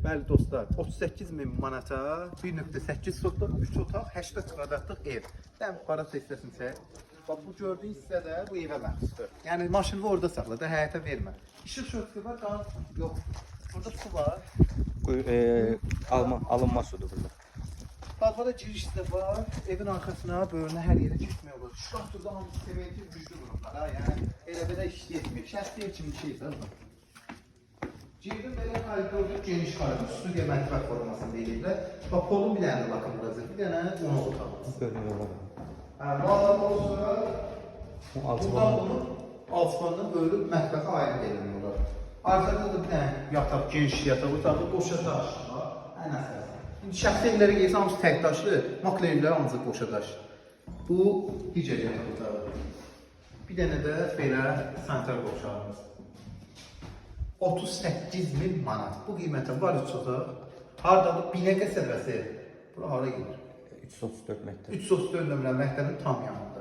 Bəli dostlar, 38.000 manata 1.8 sotluq, 3 otaq, 80 kvadratlıq ev. Dən para seçsəsini çək. Bax, bu gördüyün hissədə bu evə məxsusdur. Yəni maşını orada saxla da, həyətə vermə. İşıq şörtü var, qaz yox. Burada su var. Alınma sudur burada. Bazada giriş də var. Evin arxasına, böyrünə hər yerə getmək olur. Şurada turda hamısı sementi güclü qurumlar ha. Yəni elə belə işləyəcək. Şəxsiyyət kimi bir şeydir bu. Girdim belə koridorda geniş koridor, studiya mətbəx formasında eləyiblər. Bax, polun bir dənə bakın burası, bir dənə qonaq otağımız. Görünüyor. Mağazadan sonra buradan bunu alçıpandan bölüb mətbəxə ayrı edilən olur. Arkada da bir dənə yataq, geniş yataq otağı, qoşa daş var. Ən əsas. Şimdi şəxsi evlərə gəlsə hamısı tək daşlı, makro evlər ancaq qoşa daş. Bu digər yataq otağı. Bir dənə də belə santral qovşağımız. 38.000 manat. Bu qiymətə var 3 otaq. Hardadır? Binəqə səbəsi. Bura hara gedir? 334 metre. 334 nömrə məktəbin tam yanında.